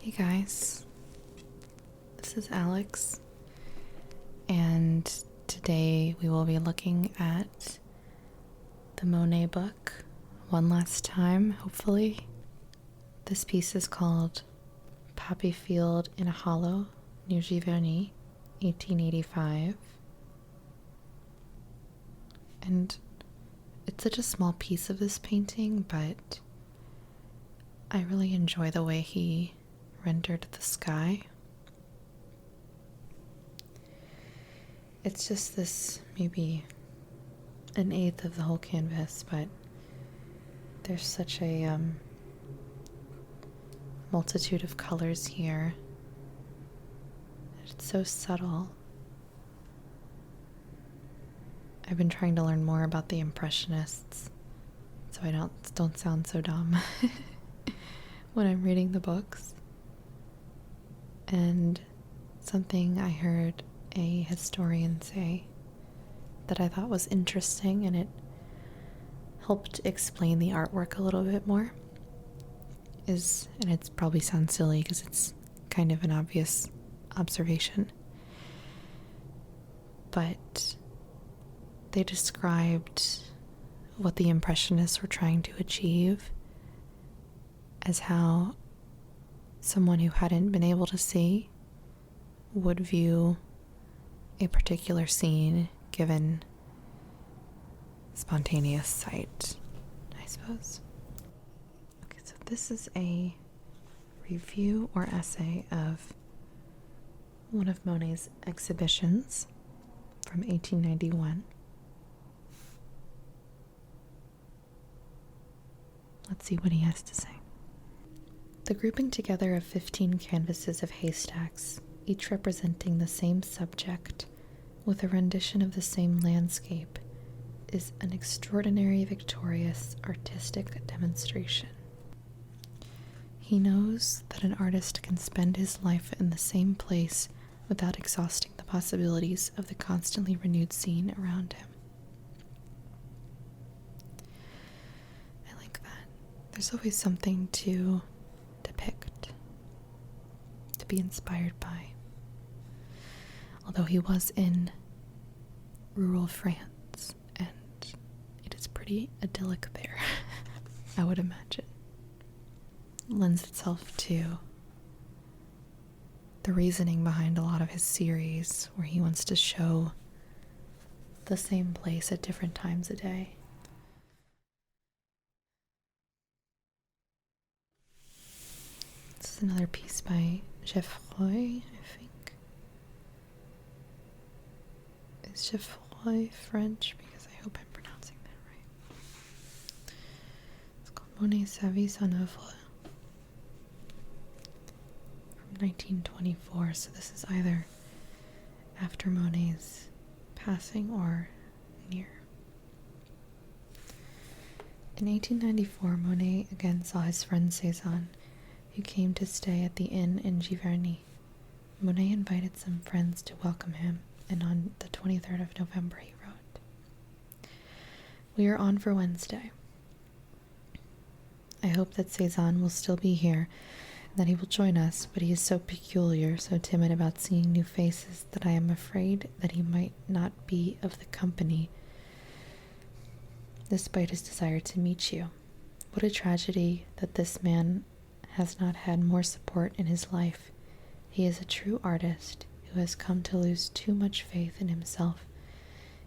Hey guys, this is Alex, and today we will be looking at the Monet book one last time, hopefully. This piece is called Poppy Field in a Hollow near Giverny, 1885. And it's such a small piece of this painting, but I really enjoy the way he rendered the sky. It's just this, maybe an eighth of the whole canvas, but there's such a multitude of colors here. It's so subtle. I've been trying to learn more about the Impressionists, so I don't sound so dumb when I'm reading the books. And something I heard a historian say that I thought was interesting, and it helped explain the artwork a little bit more, and it probably sounds silly because it's kind of an obvious observation, but they described what the Impressionists were trying to achieve as how someone who hadn't been able to see would view a particular scene given spontaneous sight, I suppose. Okay, so this is a review or essay of one of Monet's exhibitions from 1891. Let's see what he has to say. The grouping together of 15 canvases of haystacks, each representing the same subject, with a rendition of the same landscape, is an extraordinary, victorious, artistic demonstration. He knows that an artist can spend his life in the same place without exhausting the possibilities of the constantly renewed scene around him. I like that. There's always something to depict, to be inspired by. Although he was in rural France, and it is pretty idyllic there, I would imagine. Lends itself to the reasoning behind a lot of his series, where he wants to show the same place at different times a day. This is another piece by Geffroy, I think. Is Geffroy French? Because I hope I'm pronouncing that right. It's called Monet Service en Oeuvre from 1924, so this is either after Monet's passing or near. In 1894, Monet again saw his friend Cezanne, who came to stay at the inn in Giverny. Monet invited some friends to welcome him, and on the 23rd of November he wrote, "We are on for Wednesday. I hope that Cezanne will still be here, and that he will join us, but he is so peculiar, so timid about seeing new faces, that I am afraid that he might not be of the company, despite his desire to meet you. What a tragedy that this man has not had more support in his life. He is a true artist who has come to lose too much faith in himself.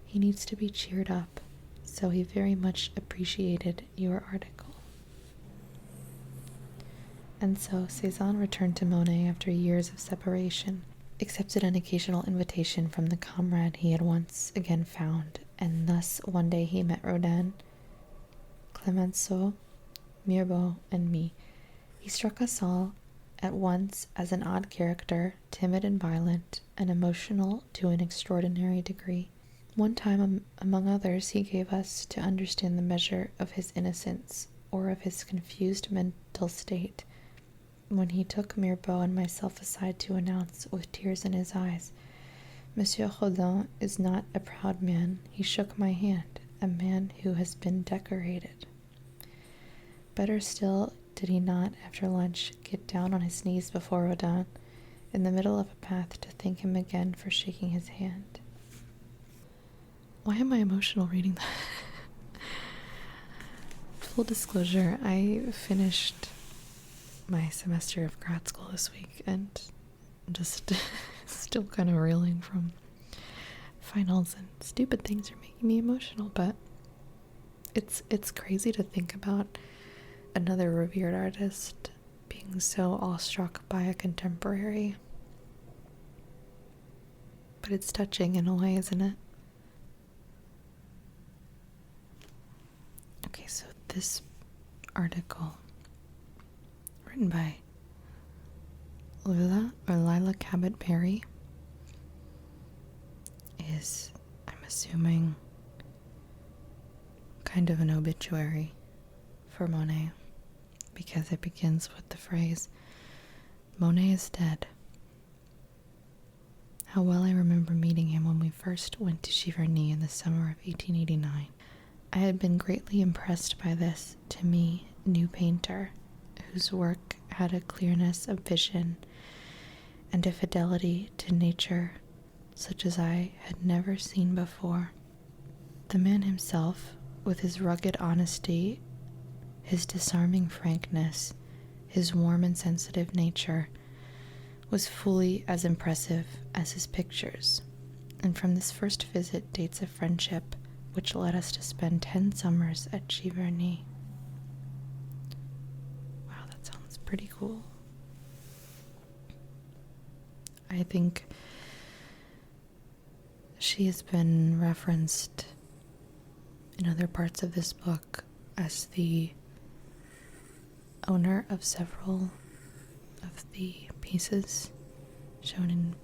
He needs to be cheered up, so he very much appreciated your article." And so Cezanne returned to Monet after years of separation, accepted an occasional invitation from the comrade he had once again found, and thus one day he met Rodin, Clemenceau, Mirbeau, and me. He struck us all at once as an odd character, timid and violent, and emotional to an extraordinary degree. One time, among others, he gave us to understand the measure of his innocence, or of his confused mental state, when he took Mirbeau and myself aside to announce, with tears in his eyes, "Monsieur Rodin is not a proud man. He shook my hand, a man who has been decorated. Better still, did he not, after lunch, get down on his knees before Rodin, in the middle of a path, to thank him again for shaking his hand? Why am I emotional reading that? Full disclosure, I finished my semester of grad school this week, and I'm just still kind of reeling from finals, and stupid things are making me emotional, but it's crazy to think about another revered artist being so awestruck by a contemporary. But it's touching in a way, isn't it? Okay, so this article, written by Lila Cabot Perry, is, I'm assuming, kind of an obituary for Monet, because it begins with the phrase, "Monet is dead. How well I remember meeting him when we first went to Giverny in the summer of 1889. I had been greatly impressed by this, to me, new painter, whose work had a clearness of vision and a fidelity to nature such as I had never seen before. The man himself, with his rugged honesty, his disarming frankness, his warm and sensitive nature, was fully as impressive as his pictures, and from this first visit dates a friendship which led us to spend 10 summers at Giverny." Wow, that sounds pretty cool. I think she has been referenced in other parts of this book as the owner of several of the pieces shown in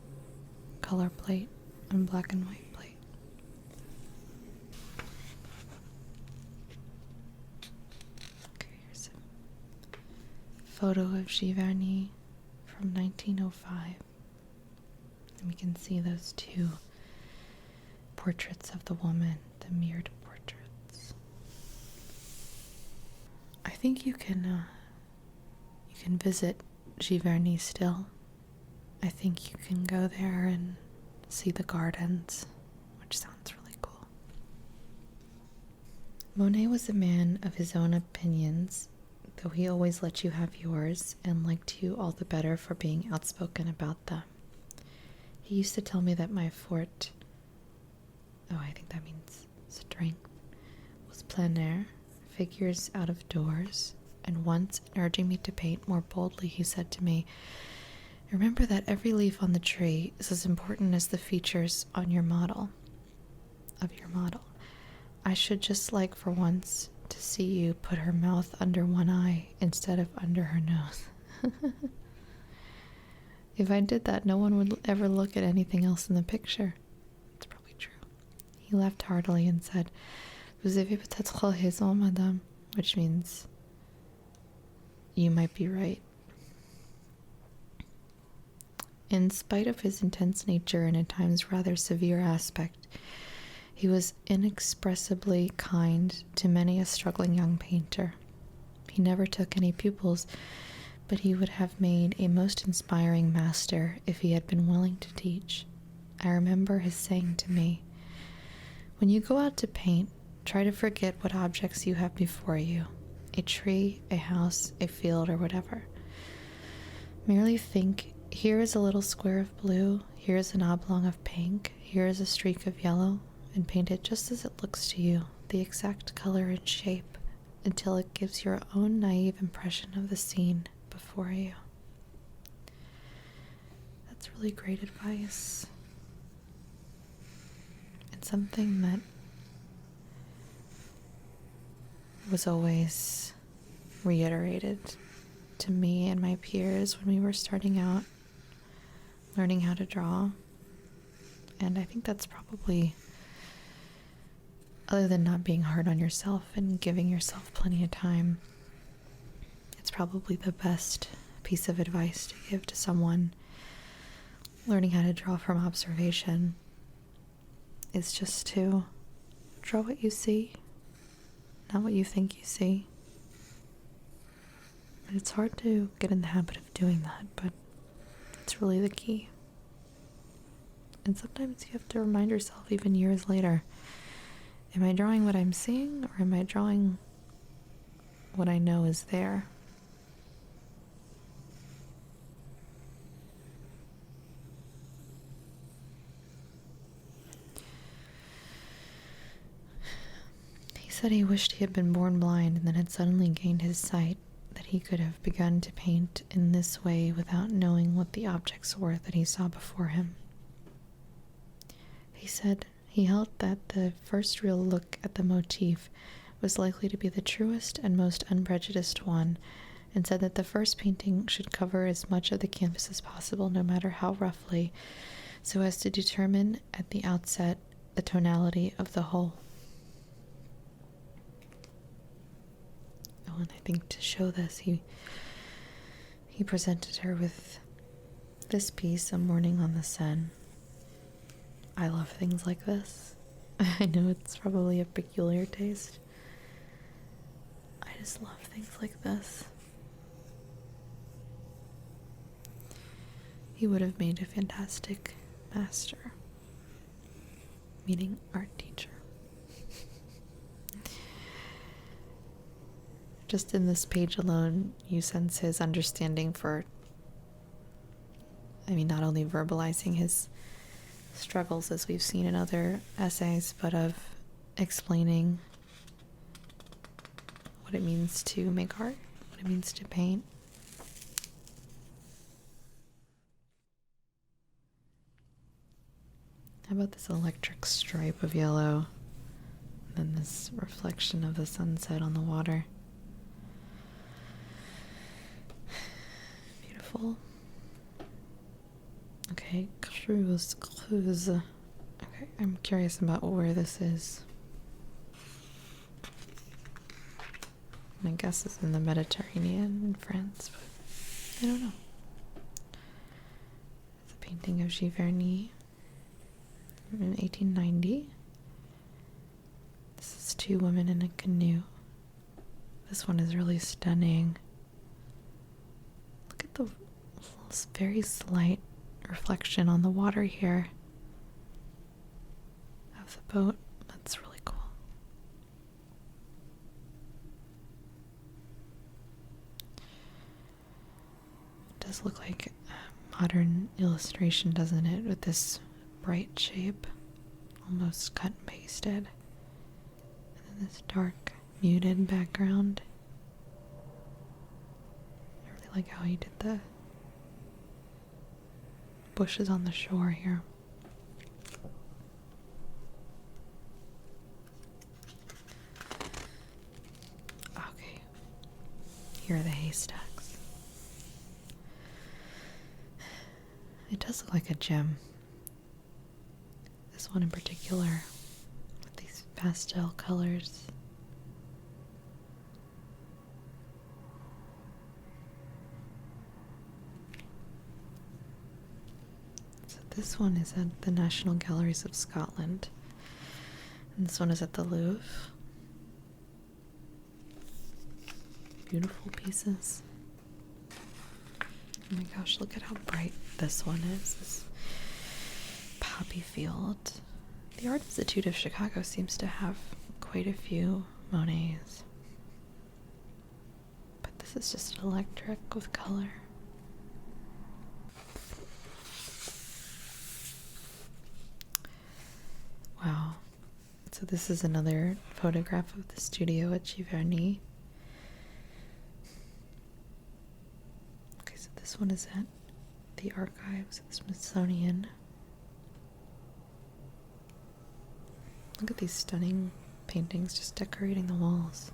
color plate and black and white plate. Okay, here's a photo of Giverny from 1905. And we can see those two portraits of the woman, the mirrored portraits. I think you can visit Giverny still. I think you can go there and see the gardens, which sounds really cool. Monet was a man of his own opinions, though he always let you have yours and liked you all the better for being outspoken about them. He used to tell me that my forte, I think that means strength, was plein air, figures out of doors, and once, in urging me to paint more boldly, he said to me, "Remember that every leaf on the tree is as important as the features on your model. I should just like for once to see you put her mouth under one eye instead of under her nose." If I did that, no one would ever look at anything else in the picture. It's probably true. He laughed heartily and said, "Vous avez peut-être raison, madame," which means, "You might be right." In spite of his intense nature and at times rather severe aspect, he was inexpressibly kind to many a struggling young painter. He never took any pupils, but he would have made a most inspiring master if he had been willing to teach. I remember his saying to me, "When you go out to paint, try to forget what objects you have before you, a tree, a house, a field, or whatever. Merely think, here is a little square of blue, here is an oblong of pink, here is a streak of yellow, and paint it just as it looks to you, the exact color and shape, until it gives your own naive impression of the scene before you." That's really great advice. It's something that was always reiterated to me and my peers when we were starting out, learning how to draw. And I think that's probably, other than not being hard on yourself and giving yourself plenty of time, it's probably the best piece of advice to give to someone learning how to draw from observation, is just to draw what you see, not what you think you see. It's hard to get in the habit of doing that, but it's really the key. And sometimes you have to remind yourself, even years later, am I drawing what I'm seeing, or am I drawing what I know is there? He said he wished he had been born blind and then had suddenly gained his sight, that he could have begun to paint in this way without knowing what the objects were that he saw before him. He said he held that the first real look at the motif was likely to be the truest and most unprejudiced one, and said that the first painting should cover as much of the canvas as possible, no matter how roughly, so as to determine at the outset the tonality of the whole. And I think to show this, he presented her with this piece, A Morning on the Seine. I love things like this. I know it's probably a peculiar taste. I just love things like this. He would have made a fantastic master, meaning art teacher. Just in this page alone, you sense his understanding for, not only verbalizing his struggles as we've seen in other essays, but of explaining what it means to make art, what it means to paint. How about this electric stripe of yellow, and then this reflection of the sunset on the water? Beautiful. Okay, Creuse. Okay, I'm curious about where this is. My guess is in the Mediterranean in France, but I don't know. It's a painting of Giverny in 1890. This is two women in a canoe. This one is really stunning. Look at the very slight reflection on the water here of the boat. That's really cool. It does look like a modern illustration, doesn't it, with this bright shape, almost cut and pasted, and then this dark muted background. I really like how he did the bushes on the shore here. Okay, here are the haystacks. It does look like a gem. This one in particular, with these pastel colors. This one is at the National Galleries of Scotland, and this one is at the Louvre. Beautiful pieces. Oh my gosh, look at how bright this one is. This poppy field. The Art Institute of Chicago seems to have quite a few Monets, but this is just electric with color. Wow. So this is another photograph of the studio at Giverny. Okay, so this one is at the archives of the Smithsonian. Look at these stunning paintings just decorating the walls.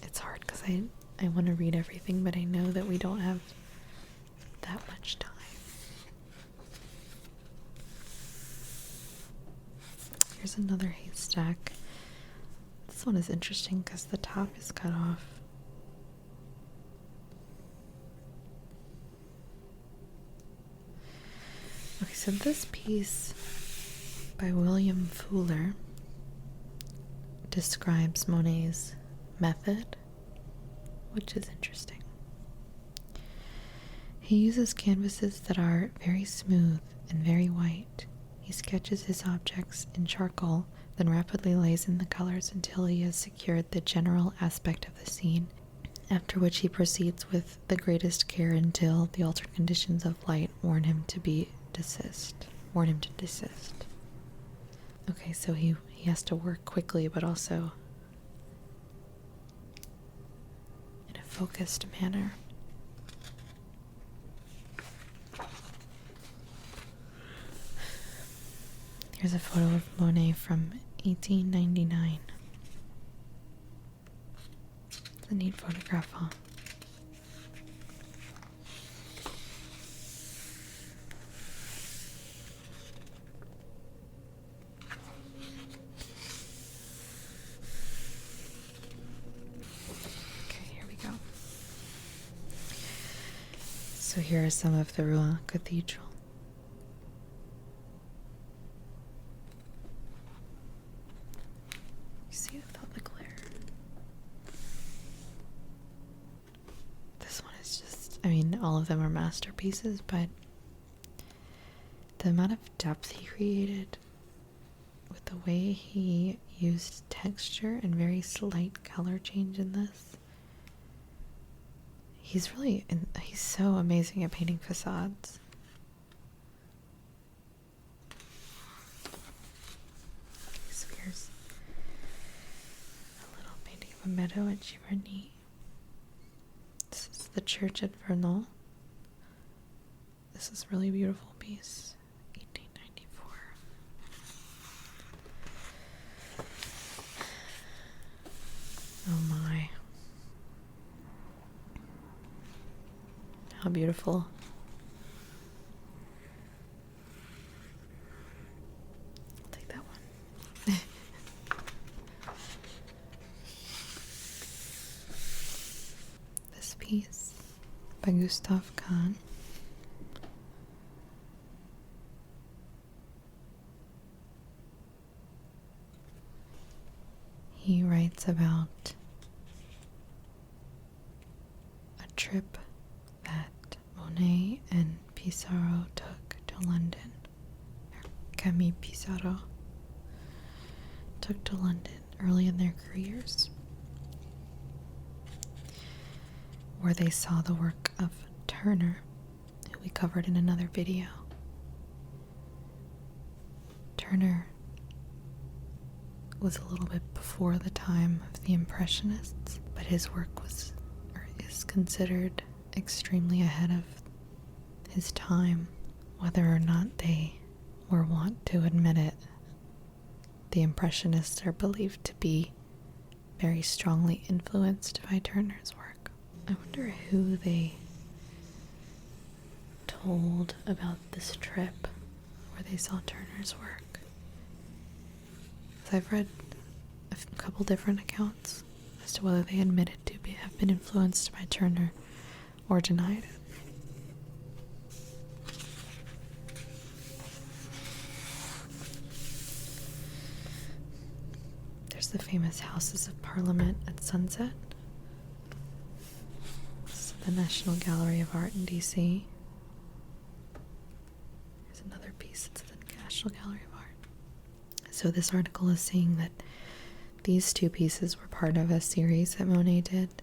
It's hard because I want to read everything, but I know that we don't have that much time. Here's another haystack. This one is interesting because the top is cut off. Okay, So this piece by William Fuller describes Monet's method, which is interesting. He uses canvases that are very smooth and very white. He sketches his objects in charcoal, then rapidly lays in the colors until he has secured the general aspect of the scene, after which he proceeds with the greatest care until the altered conditions of light warn him to desist. Okay, so he has to work quickly, but also in a focused manner. Here's a photo of Monet from 1899. It's a neat photograph, huh? Okay, here we go. So here are some of the Rouen Cathedral. I mean, all of them are masterpieces, but the amount of depth he created with the way he used texture and very slight color change in this. He's so amazing at painting facades. So here's a little painting of a meadow at Giverny. This is the church at Vernon. This is a really beautiful piece. 1894. Oh my. How beautiful. I'll take that one. This piece by Gustave. He writes about a trip that Monet and Pissarro took to London. Camille Pissarro took to London early in their careers, where they saw the work of Turner, who we covered in another video. Turner was a little bit before the time of the Impressionists, but his work is considered extremely ahead of his time, whether or not they were wont to admit it. The Impressionists are believed to be very strongly influenced by Turner's work. I wonder who they told about this trip where they saw Turner's work. I've read a couple different accounts as to whether they admitted to have been influenced by Turner or denied it. There's the famous Houses of Parliament at sunset. This is the National Gallery of Art in DC. There's another piece. It's the National Gallery of Art. So this article is saying that these two pieces were part of a series that Monet did.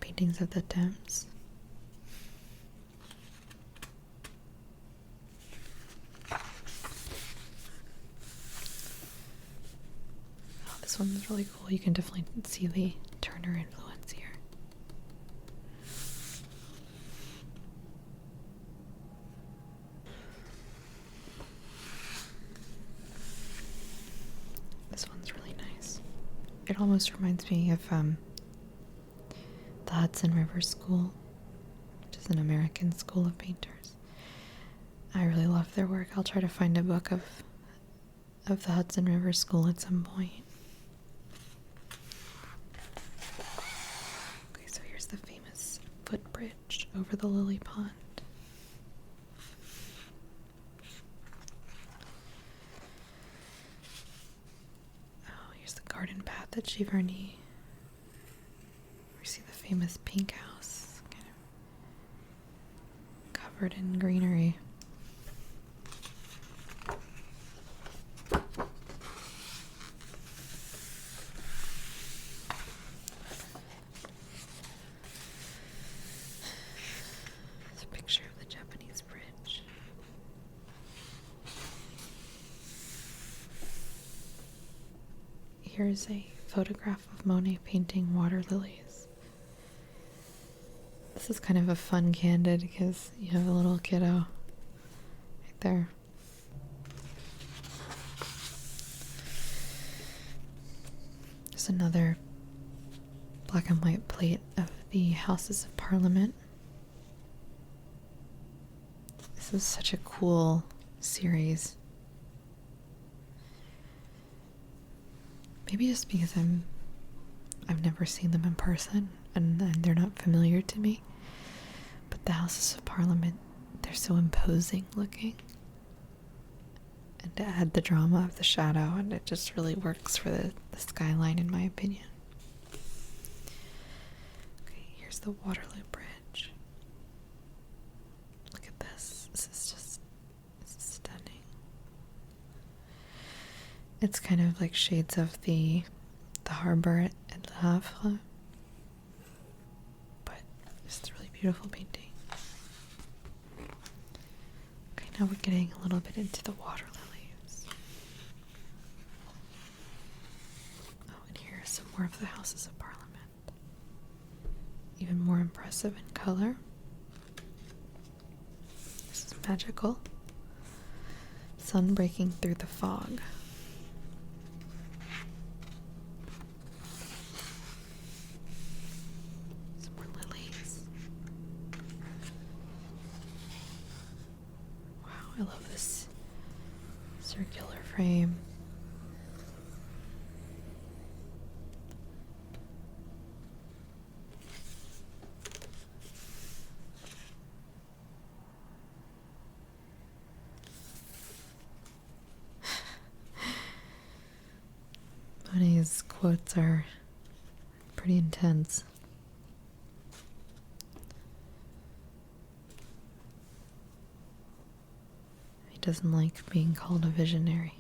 Paintings of the Thames. Oh, this one's really cool. You can definitely see the Turner influence here. It almost reminds me of the Hudson River School, which is an American school of painters. I really love their work. I'll try to find a book of the Hudson River School at some point. Okay, so here's the famous footbridge over the Lilly Pond. Giverny. We see the famous pink house, kind of covered in greenery. There's a picture of the Japanese bridge. Here's a photograph of Monet painting water lilies. This is kind of a fun candid because you have a little kiddo right there. There's another black and white plate of the Houses of Parliament. This is such a cool series. Maybe just because I've never seen them in person and they're not familiar to me. But the Houses of Parliament, they're so imposing looking. And to add the drama of the shadow, and it just really works for the skyline in my opinion. Okay, here's the Waterloo Bridge. Look at this. This is stunning. It's kind of like shades of the harbor at Le Havre, but it's a really beautiful painting. Okay, now we're getting a little bit into the water lilies. Oh, and here are some more of the Houses of Parliament. Even more impressive in color. This is magical. Sun breaking through the fog. I love this circular frame. Monet's quotes are pretty intense. Doesn't like being called a visionary.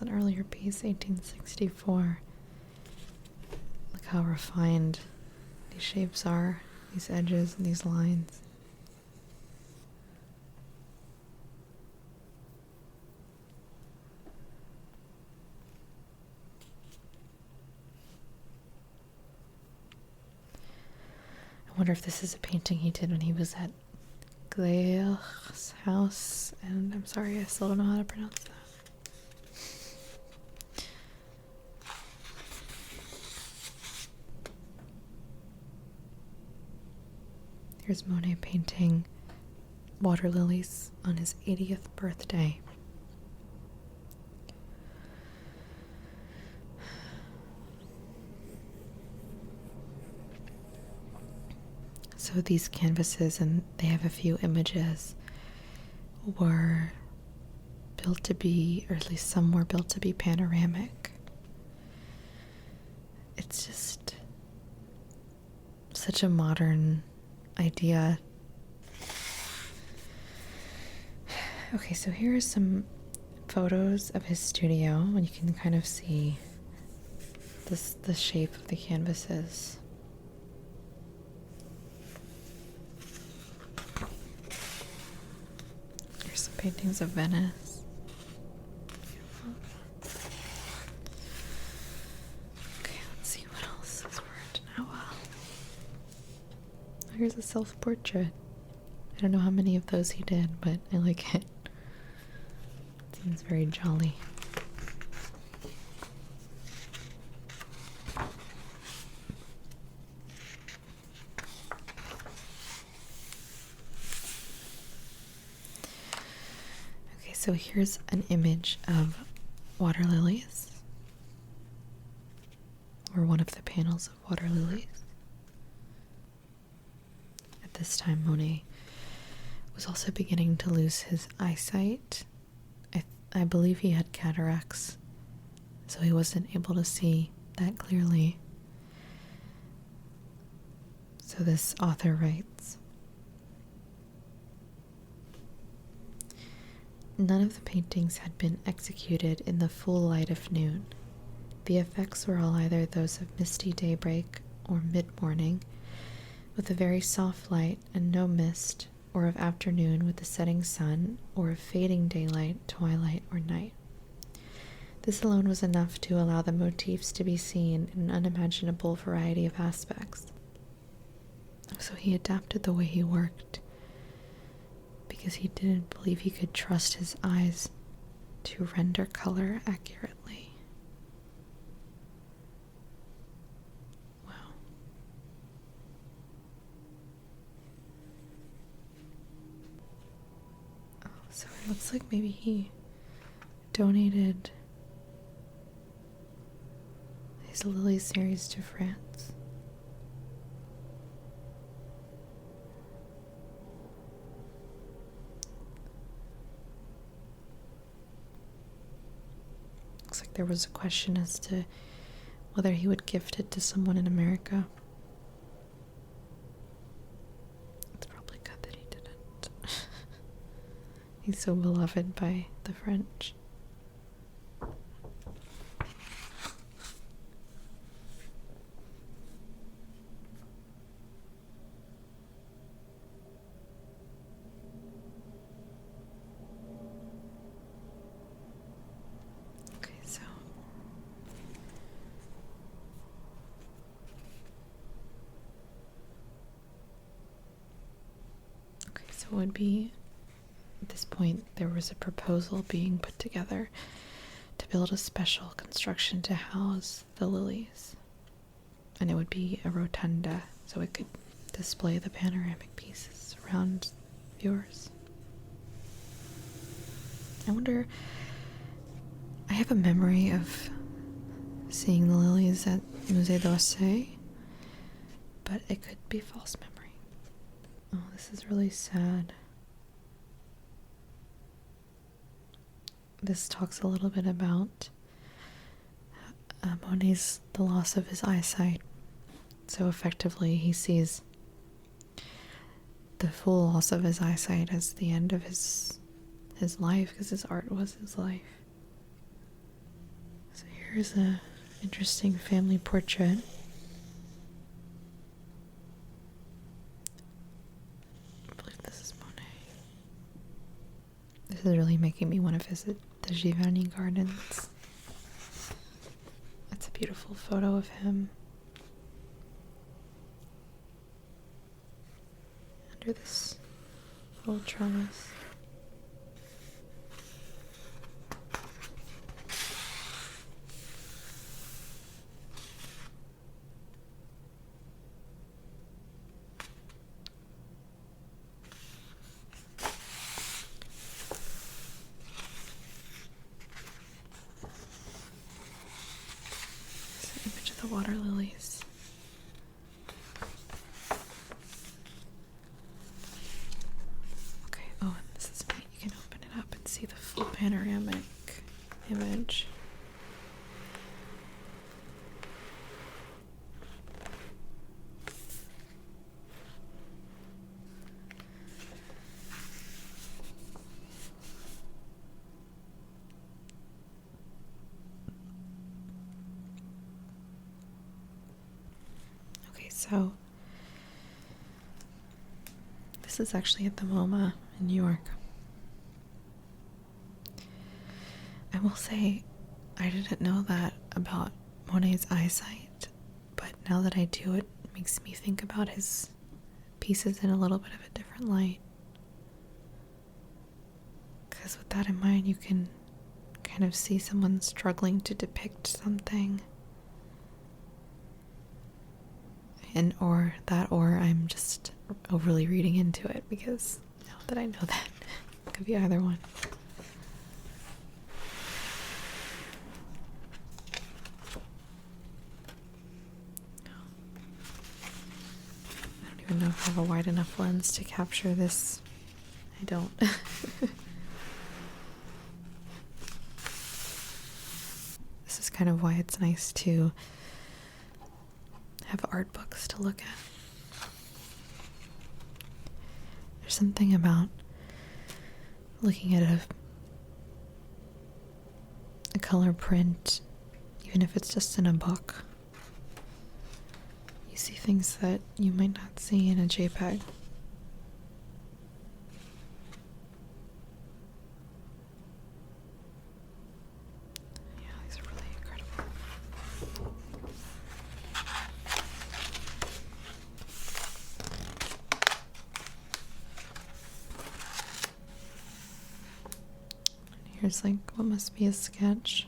An earlier piece, 1864. Look how refined these shapes are, these edges and these lines. I wonder if this is a painting he did when he was at Gleyer's house, and I'm sorry, I still don't know how to pronounce that. Here's Monet painting water lilies on his 80th birthday. So these canvases, and they have a few images, were built to be, or at least some were built to be panoramic. It's just such a modern idea. Okay, so here are some photos of his studio, and you can kind of see the shape of the canvases. Here's some paintings of Venice. Beautiful. Okay, let's see what else is worked now. Here's a self-portrait. I don't know how many of those he did, but I like it. It seems very jolly. So here's an image of water lilies, or one of the panels of water lilies. At this time, Monet was also beginning to lose his eyesight. I believe he had cataracts, so he wasn't able to see that clearly. So this author writes, none of the paintings had been executed in the full light of noon. The effects were all either those of misty daybreak or mid-morning, with a very soft light and no mist, or of afternoon with the setting sun, or of fading daylight, twilight, or night. This alone was enough to allow the motifs to be seen in an unimaginable variety of aspects. So he adapted the way he worked, because he didn't believe he could trust his eyes to render color accurately. Wow. Oh, so it looks like maybe he donated his Lilly series to France. Looks like there was a question as to whether he would gift it to someone in America. It's probably good that he didn't. He's so beloved by the French. Would be at this point there was a proposal being put together to build a special construction to house the Lillies, and it would be a rotunda so it could display the panoramic pieces around viewers. I wonder, I have a memory of seeing the Lillies at Musée d'Orsay, but it could be false memory. Oh, this is really sad. This talks a little bit about Monet's the loss of his eyesight. So effectively, he sees the full loss of his eyesight as the end of his life, because his art was his life. So here's a interesting family portrait. This is really making me want to visit the Giverny gardens. That's a beautiful photo of him under this little trellis. The water lilies. Okay, oh, and this is neat. You can open it up and see the full panoramic image. So, this is actually at the MoMA in New York. I will say, I didn't know that about Monet's eyesight, but now that I do, it makes me think about his pieces in a little bit of a different light. Because with that in mind, you can kind of see someone struggling to depict something. Or I'm just overly reading into it, because now that I know that, it could be either one. even know if I have a wide enough lens to capture this. I don't. This is kind of why it's nice to have art books to look at. There's something about looking at a color print, even if it's just in a book. You see things that you might not see in a JPEG. Yeah, these are really incredible. Here's like what must be a sketch.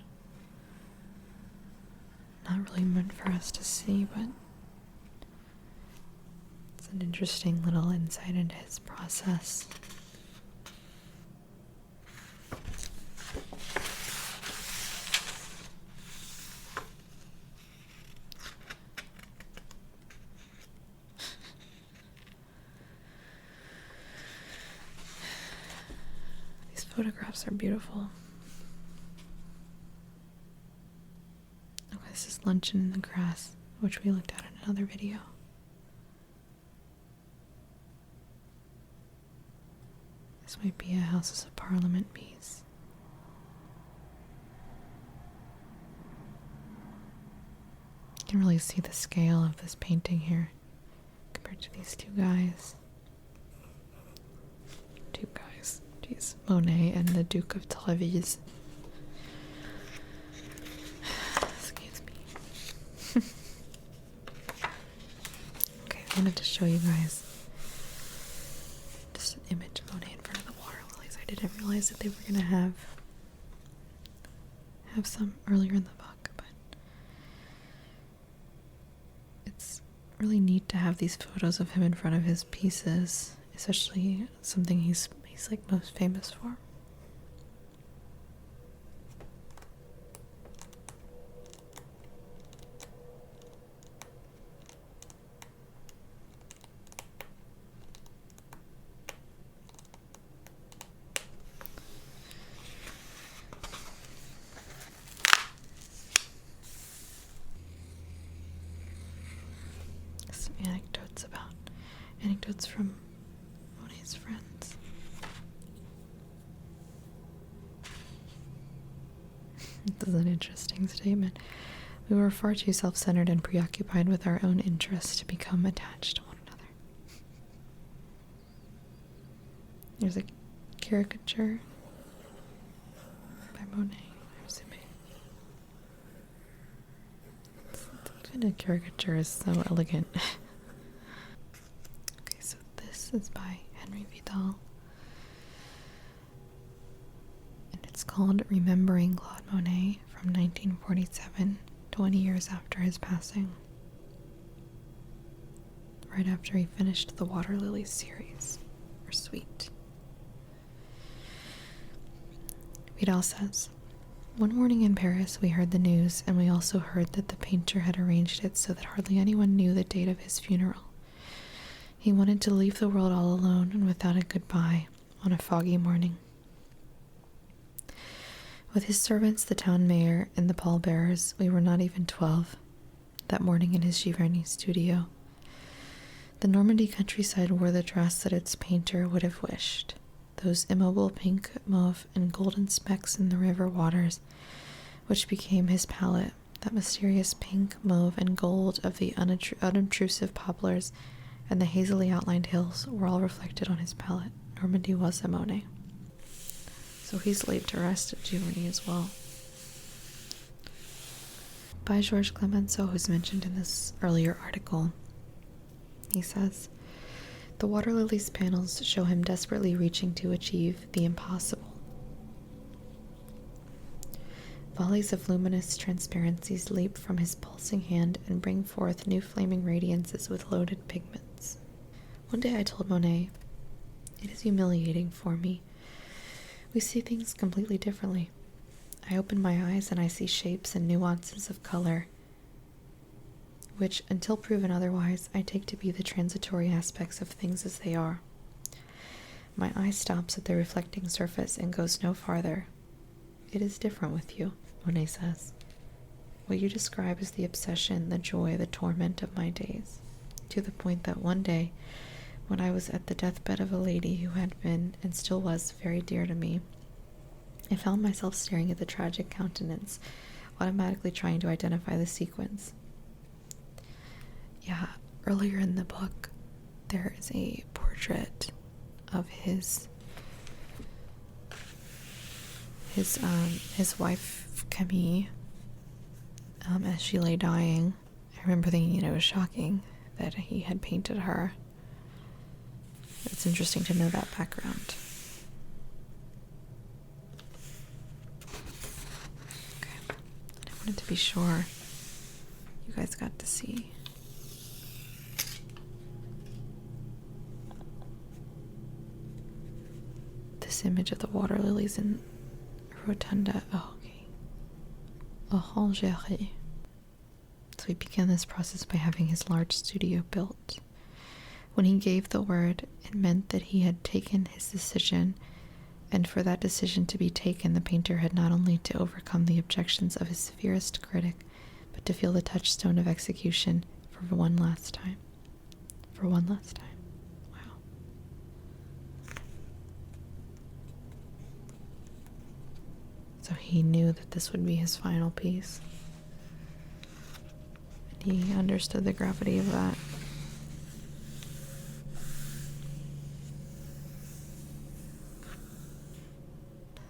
Not really meant for us to see, but it's an interesting little insight into his process. These photographs are beautiful. This is Luncheon in the Grass, which we looked at in another video. This might be a Houses of Parliament piece. You can really see the scale of this painting here compared to these two guys. Jeez. Monet and the Duke of Treves. I wanted to show you guys just an image of Monet in front of the water lilies. I didn't realize that they were going to have some earlier in the book, but it's really neat to have these photos of him in front of his pieces, especially something he's like most famous for. Anecdotes from Monet's friends. This is an interesting statement. We were far too self-centered and preoccupied with our own interests to become attached to one another. There's a caricature by Monet, I'm assuming. Even a caricature is so elegant. This is by Henry Vidal, and it's called Remembering Claude Monet from 1947, 20 years after his passing, right after he finished the Waterloo series, or suite. Vidal says, "One morning in Paris we heard the news, and we also heard that the painter had arranged it so that hardly anyone knew the date of his funeral. He wanted to leave the world all alone and without a goodbye on a foggy morning. With his servants, the town mayor, and the pallbearers, we were not even 12, that morning in his Giverny studio. The Normandy countryside wore the dress that its painter would have wished, those immobile pink, mauve, and golden specks in the river waters, which became his palette, that mysterious pink, mauve, and gold of the unobtrusive poplars and the hazily outlined hills were all reflected on his palette. Normandy was a Monet." So he's laid to rest at Giverny as well. By Georges Clemenceau, who's mentioned in this earlier article, he says, "The water lilies panels show him desperately reaching to achieve the impossible. Volleys of luminous transparencies leap from his pulsing hand and bring forth new flaming radiances with loaded pigments. One day I told Monet, 'It is humiliating for me. We see things completely differently. I open my eyes and I see shapes and nuances of color which, until proven otherwise, I take to be the transitory aspects of things as they are. My eye stops at the reflecting surface and goes no farther. It is different with you, Monet says. What you describe is the obsession, the joy, the torment of my days, to the point that one day, when I was at the deathbed of a lady who had been, and still was, very dear to me, I found myself staring at the tragic countenance, automatically trying to identify the sequence. Yeah, earlier in the book, there is a portrait of his wife, Camille, as she lay dying. I remember thinking it was shocking that he had painted her. It's interesting to know that background. Okay, I wanted to be sure you guys got to see. This image of the water lilies in Rotunda. Oh, okay. Orangerie. So he began this process by having his large studio built. When he gave the word, it meant that he had taken his decision, and for that decision to be taken, the painter had not only to overcome the objections of his severest critic, but to feel the touchstone of execution for one last time. For one last time. Wow. So he knew that this would be his final piece. And he understood the gravity of that.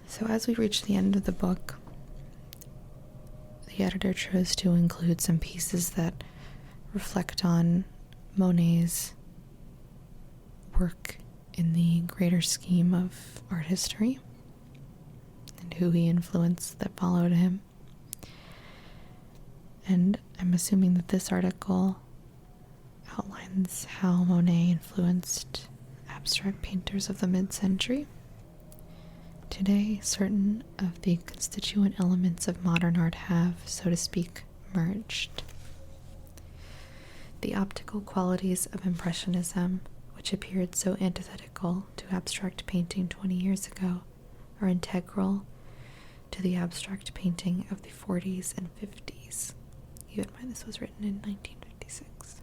So as we reach the end of the book, the editor chose to include some pieces that reflect on Monet's work in the greater scheme of art history and who he influenced that followed him. And I'm assuming that this article outlines how Monet influenced abstract painters of the mid-century. Today, certain of the constituent elements of modern art have, so to speak, merged. The optical qualities of Impressionism, which appeared so antithetical to abstract painting 20 years ago, are integral to the abstract painting of the 40s and 50s. Keep in mind this was written in 1956.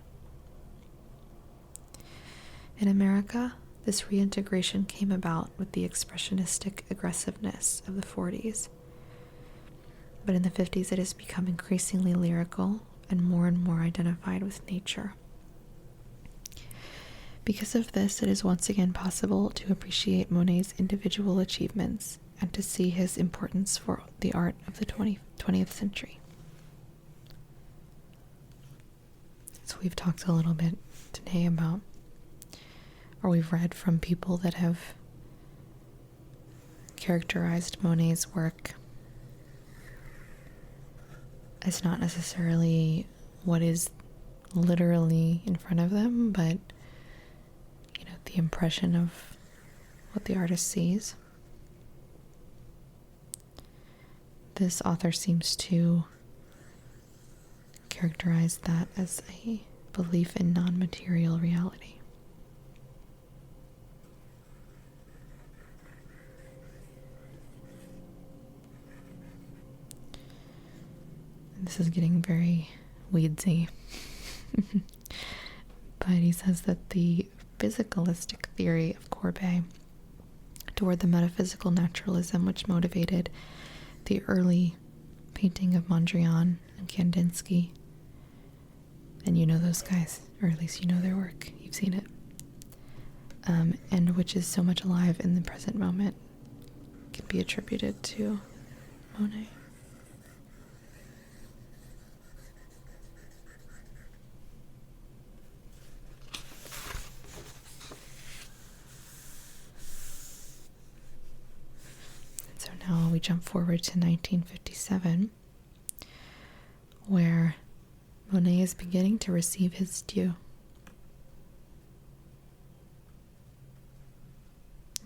In America, this reintegration came about with the expressionistic aggressiveness of the 40s. But in the 50s, it has become increasingly lyrical and more identified with nature. Because of this, it is once again possible to appreciate Monet's individual achievements and to see his importance for the art of the 20th century. So we've talked a little bit today about, or we've read from people that have characterized Monet's work as not necessarily what is literally in front of them, but the impression of what the artist sees. This author seems to characterize that as a belief in non-material reality. This is getting very weedsy. But he says that the physicalistic theory of Courbet toward the metaphysical naturalism which motivated the early painting of Mondrian and Kandinsky, and you know those guys, or at least you know their work, you've seen it, and which is so much alive in the present moment, can be attributed to Monet. So now we jump forward to 1957, where Monet is beginning to receive his due.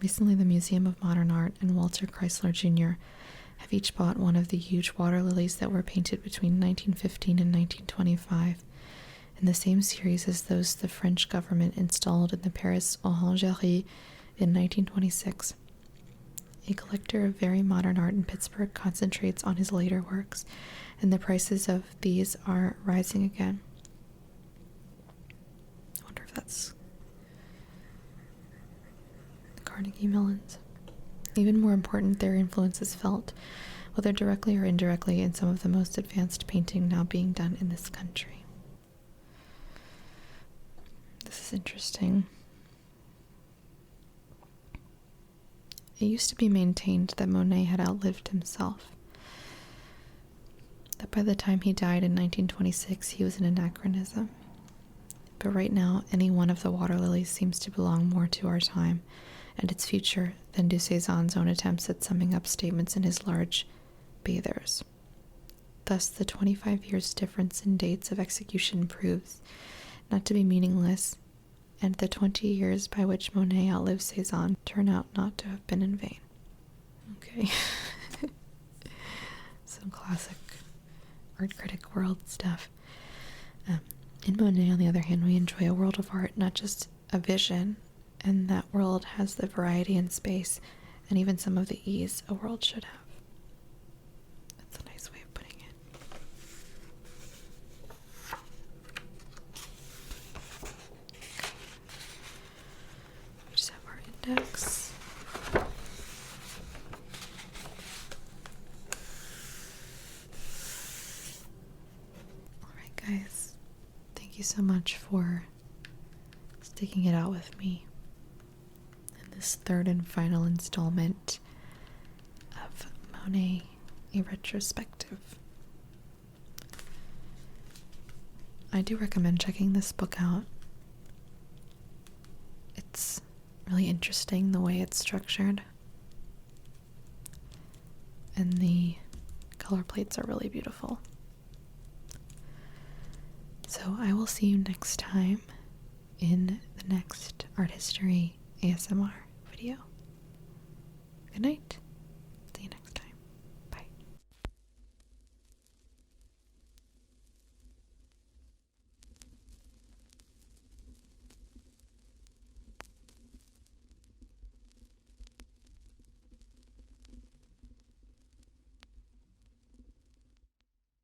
Recently, the Museum of Modern Art and Walter Chrysler Jr. have each bought one of the huge water lilies that were painted between 1915 and 1925 in the same series as those the French government installed in the Paris Orangerie in 1926. A collector of very modern art in Pittsburgh concentrates on his later works, and the prices of these are rising again. I wonder if that's the Carnegie Mellons. Even more important, their influence is felt, whether directly or indirectly, in some of the most advanced painting now being done in this country. This is interesting. It used to be maintained that Monet had outlived himself, that by the time he died in 1926 he was an anachronism. But right now, any one of the water lilies seems to belong more to our time and its future than do Cezanne's own attempts at summing up statements in his large bathers. Thus, the 25 years difference in dates of execution proves not to be meaningless, and the 20 years by which Monet outlived Cezanne turn out not to have been in vain. Okay. Some classic art critic world stuff. In Monet, on the other hand, we enjoy a world of art, not just a vision, and that world has the variety and space, and even some of the ease a world should have. That's a nice way of putting it. We just have our index. Alright guys, thank you so much for sticking it out with me in this third and final installment of Monet, a retrospective. I do recommend checking this book out. It's really interesting the way it's structured, and the color plates are really beautiful. So I will see you next time in the next art history ASMR video. Good night.